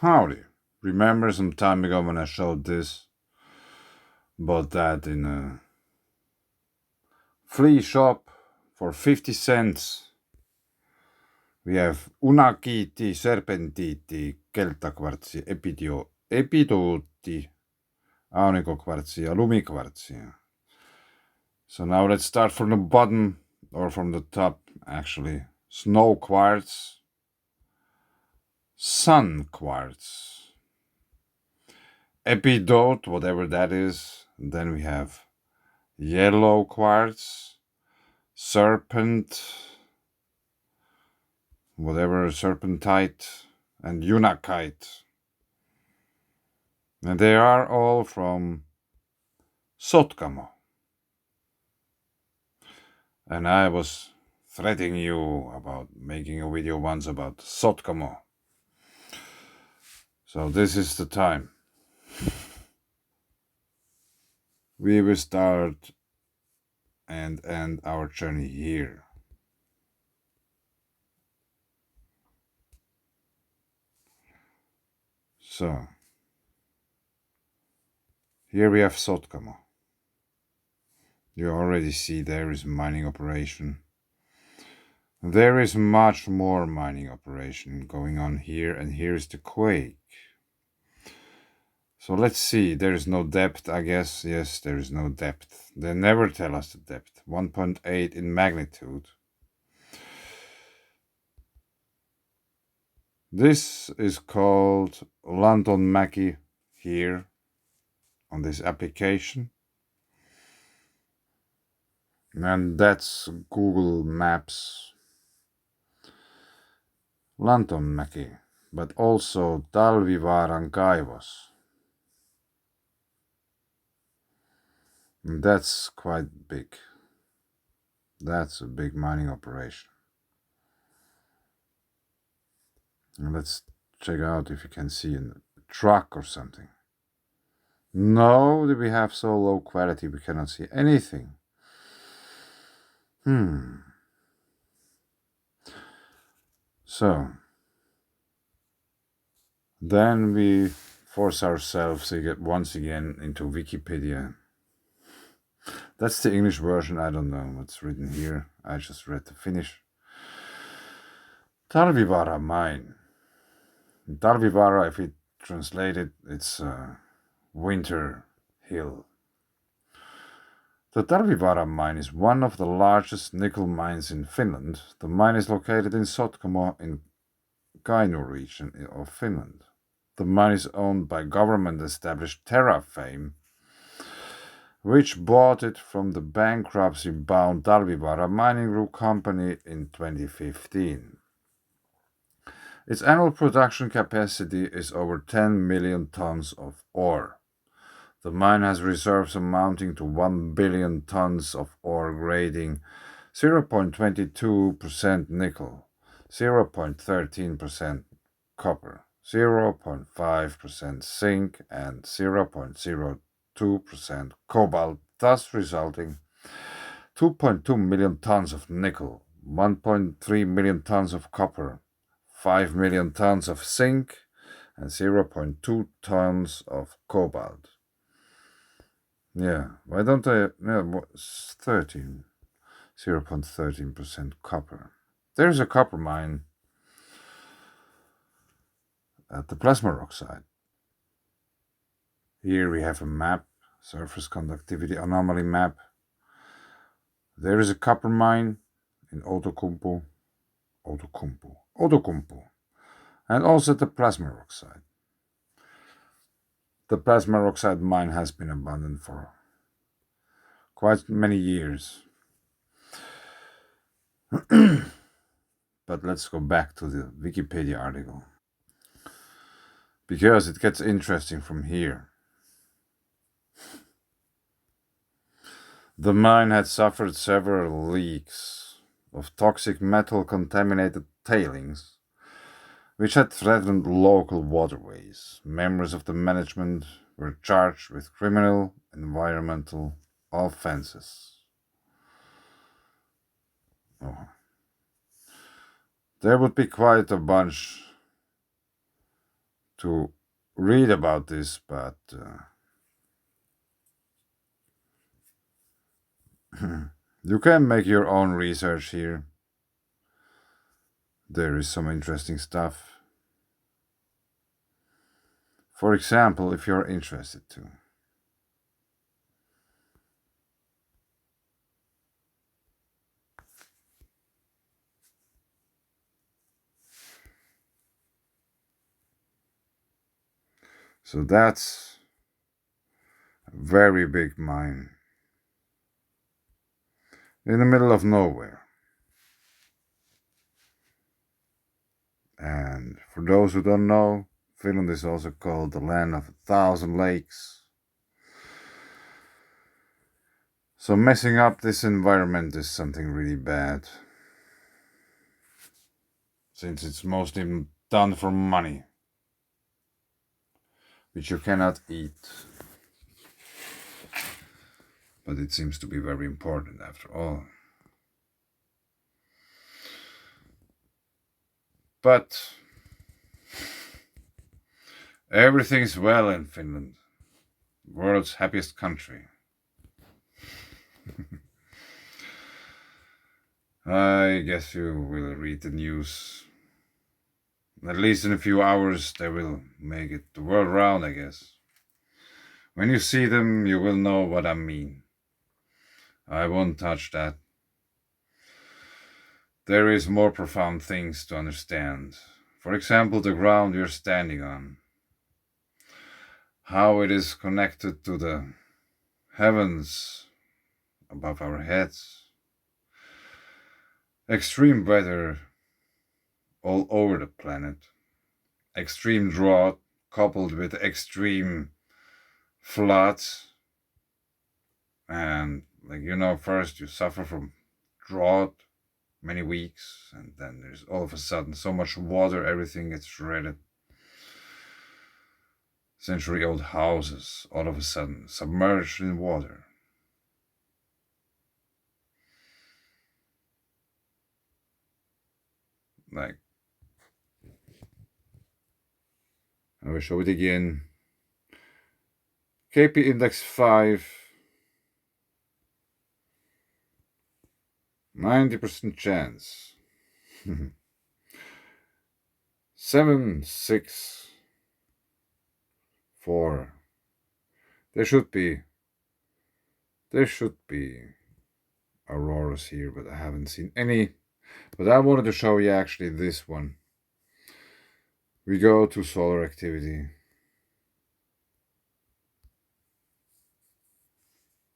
Howdy. Remember some time ago when I showed this? Bought that in a flea shop for 50 cents. We have Unakiti, Serpentiti, Keltakvartsi, Epidooti, Aunikokvartsi ja Lumikvartsi. So now let's start from the bottom, or from the top actually. Snow quartz, sun quartz, epidote, whatever that is. And then we have yellow quartz, serpent, whatever, serpentite, and unakite. And they are all from Sotkamo. And I was threatening you about making a video once about Sotkamo. So this is the time. We will start and end our journey here. So, here we have Sotkamo. You already see there is mining operation. There is much more mining operation going on here, and here is the quake. So let's see, there is no depth, I guess. Yes, there is no depth. They never tell us the depth. 1.8 in magnitude. This is called Lantonmäki here on this application. And that's Google Maps. Lantonmäki, but also Talvivaaran kaivos. And that's quite big. That's a big mining operation. And let's check out if you can see a truck or something. No, we have so low quality we cannot see anything. So, then we force ourselves to get once again into Wikipedia. That's the English version, I don't know what's written here. I just read the Finnish. Talvivaara mine. Talvivaara, if we translate it, it's winter hill. The Talvivaara mine is one of the largest nickel mines in Finland. The mine is located in Sotkamo in Kainuu region of Finland. The mine is owned by government-established Terrafame, which bought it from the bankruptcy-bound Talvivaara Mining Group Company in 2015. Its annual production capacity is over 10 million tons of ore. The mine has reserves amounting to 1 billion tons of ore grading 0.22% nickel, 0.13% copper, 0.5% zinc, and 0.02% cobalt, thus resulting 2.2 million tons of nickel, 1.3 million tons of copper, 5 million tons of zinc, and 0.2 tons of cobalt. Yeah, why don't I? Yeah, 0.13% copper. There's a copper mine at the plasma rock site. Here we have a map, surface conductivity anomaly map. There is a copper mine in Outokumpu, and also at the plasma rock site. The plasma rock site mine has been abandoned for quite many years. But let's go back to the Wikipedia article, because it gets interesting from here. The mine had suffered several leaks of toxic metal contaminated tailings, which had threatened local waterways. Members of the management were charged with criminal environmental offenses. Oh. There would be quite a bunch to read about this, but you can make your own research here. There is some interesting stuff. For example, if you're interested to. So that's a very big mine in the middle of nowhere. And for those who don't know, Finland is also called the land of 1,000 lakes. So messing up this environment is something really bad, since it's mostly done for money, which you cannot eat. But it seems to be very important after all. But everything's well in Finland, world's happiest country. I guess you will read the news. At least in a few hours they will make it the world round, I guess. When you see them, you will know what I mean. I won't touch that. There is more profound things to understand. For example, the ground you're standing on. How it is connected to the heavens above our heads. Extreme weather all over the planet. Extreme drought coupled with extreme floods. And first you suffer from drought many weeks, and then there's all of a sudden so much water, everything gets shredded. Century-old houses all of a sudden submerged in water. Like, I will show it again. KP index 5, 90% chance. 7, 6, 4. There should be auroras here, but I haven't seen any. But I wanted to show you actually this one. We go to solar activity.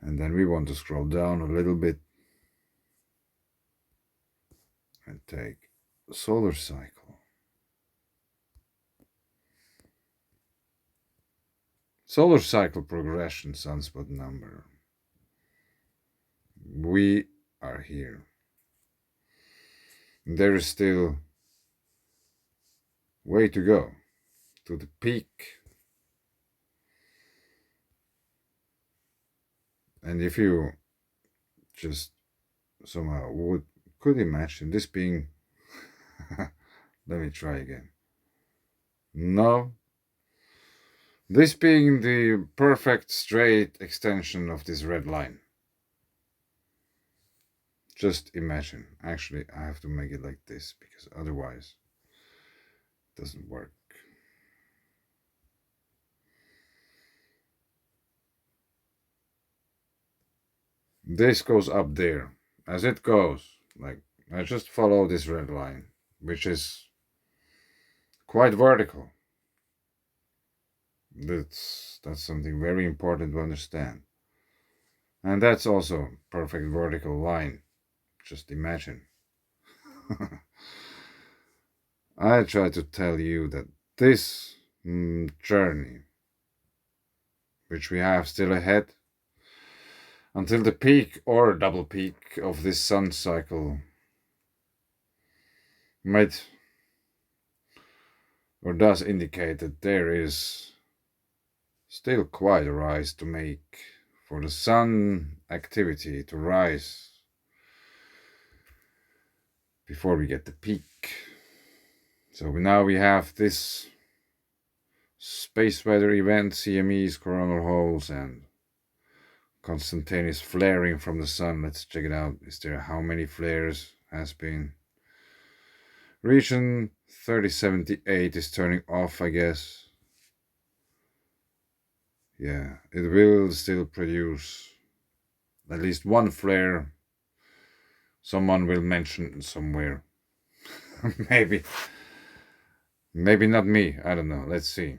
And then we want to scroll down a little bit and take solar cycle. Solar cycle progression sunspot number. We are here. There is still way to go to the peak. And if you just somehow could imagine this being let me try again. No. This being the perfect straight extension of this red line. Just imagine. Actually, I have to make it like this because otherwise it doesn't work. This goes up there. As it goes, like, I just follow this red line, which is quite vertical. That's something very important to understand. And that's also a perfect vertical line. Just imagine. I try to tell you that this journey, which we have still ahead, until the peak or double peak of this sun cycle, might or does indicate that there is still quite a rise to make for the sun activity to rise before we get the peak. So now we have this space weather events, CMEs, coronal holes, and constantaneous flaring from the sun. Let's check it out. Is there how many flares has been? Region 3078 is turning off, I guess. Yeah, it will still produce at least one flare. Someone will mention somewhere. maybe not me, I don't know, let's see.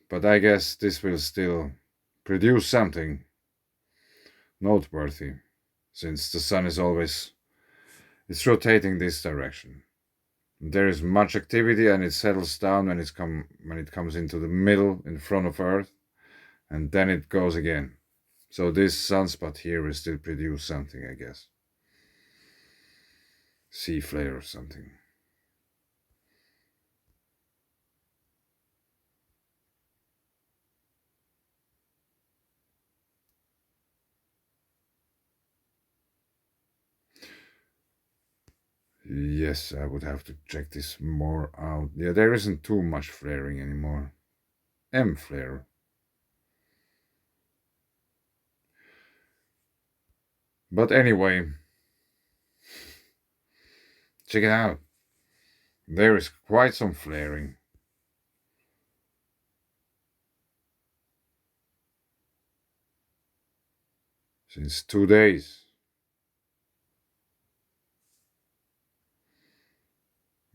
But I guess this will still produce something noteworthy, since the sun is always, it's rotating this direction. There is much activity and it settles down when it comes into the middle in front of Earth, and then it goes again. So this sunspot here will still produce something, I guess. C flare or something. Yes, I would have to check this more out. Yeah, there isn't too much flaring anymore. M flare. But anyway, check it out. There is quite some flaring. Since 2 days.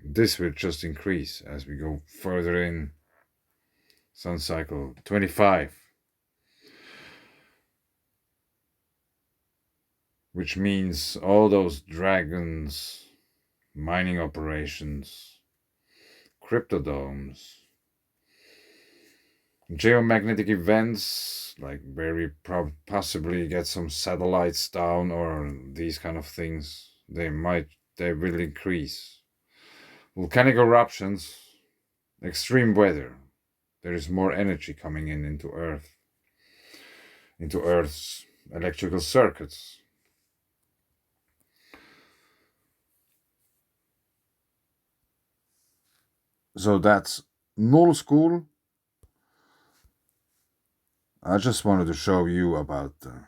This will just increase as we go further in. Sun cycle 25. Which means all those dragons, mining operations, cryptodomes, geomagnetic events, like where we possibly get some satellites down or these kind of things, they will increase. Volcanic eruptions, extreme weather, there is more energy coming into Earth's electrical circuits. So that's null school. I just wanted to show you about the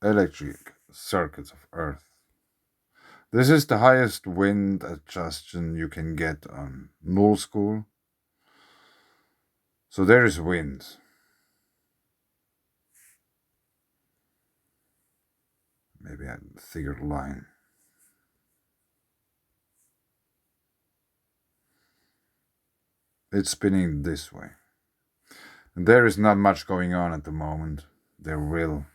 electric circuits of Earth. This is the highest wind adjustment you can get on null school. So there is wind. Maybe a thicker line. It's spinning this way. And there is not much going on at the moment. There will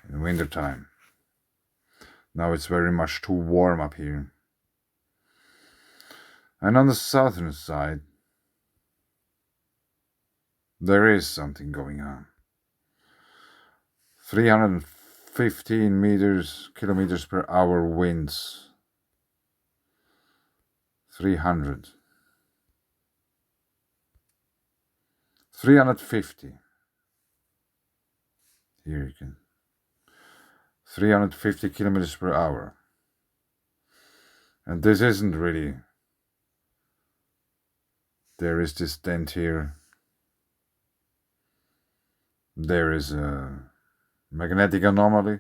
in winter time. Now it's very much too warm up here. And on the southern side, there is something going on. 315 kilometers per hour winds. 300. 350. Here you can. 350 kilometers per hour. And this isn't really. There is this dent here. There is a magnetic anomaly.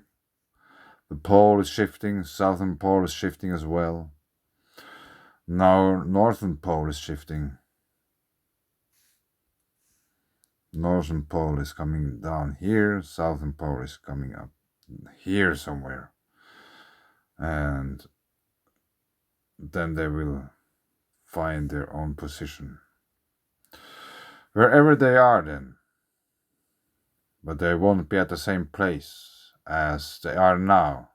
The pole is shifting. Southern pole is shifting as well. Now northern pole is shifting. Northern pole is coming down here. Southern pole is coming up here somewhere. And then they will find their own position. Wherever they are then. But they won't be at the same place as they are now.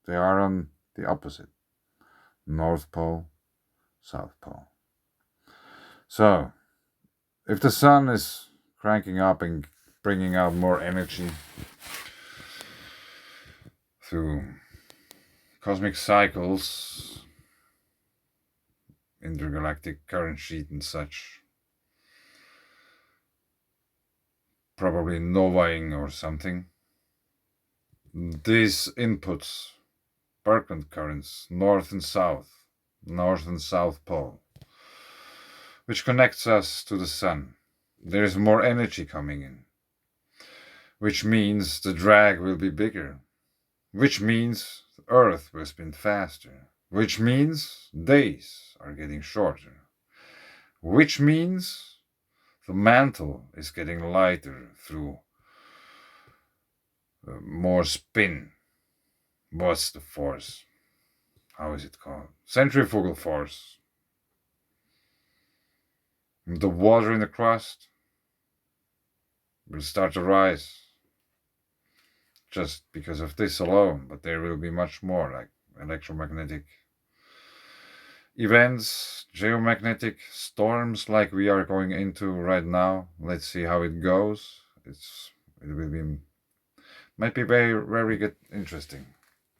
They are on the opposite. North Pole, South Pole. So, if the sun is cranking up and bringing out more energy through cosmic cycles, intergalactic current sheet and such, probably novaing or something, these inputs Birkeland Currents, north and south pole, which connects us to the sun. There is more energy coming in, which means the drag will be bigger, which means the Earth will spin faster, which means days are getting shorter, which means the mantle is getting lighter through more spin. What's the force? How is it called? Centrifugal force. The water in the crust will start to rise just because of this alone, but there will be much more, like electromagnetic events, geomagnetic storms like we are going into right now. Let's see how it goes. It will be might be very get interesting.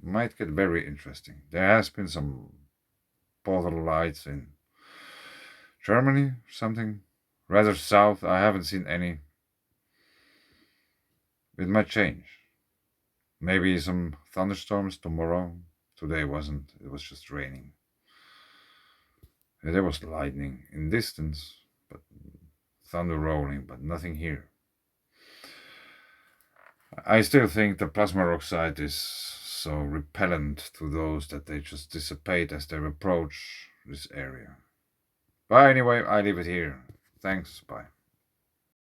Might get very interesting. There has been some polar lights in Germany, something rather south. I haven't seen any. It might change. Maybe some thunderstorms tomorrow. Today wasn't. It was just raining. There was lightning in distance, but thunder rolling, but nothing here. I still think the plasma rock site is so repellent to those that they just dissipate as they approach this area. But anyway, I leave it here. Thanks, bye.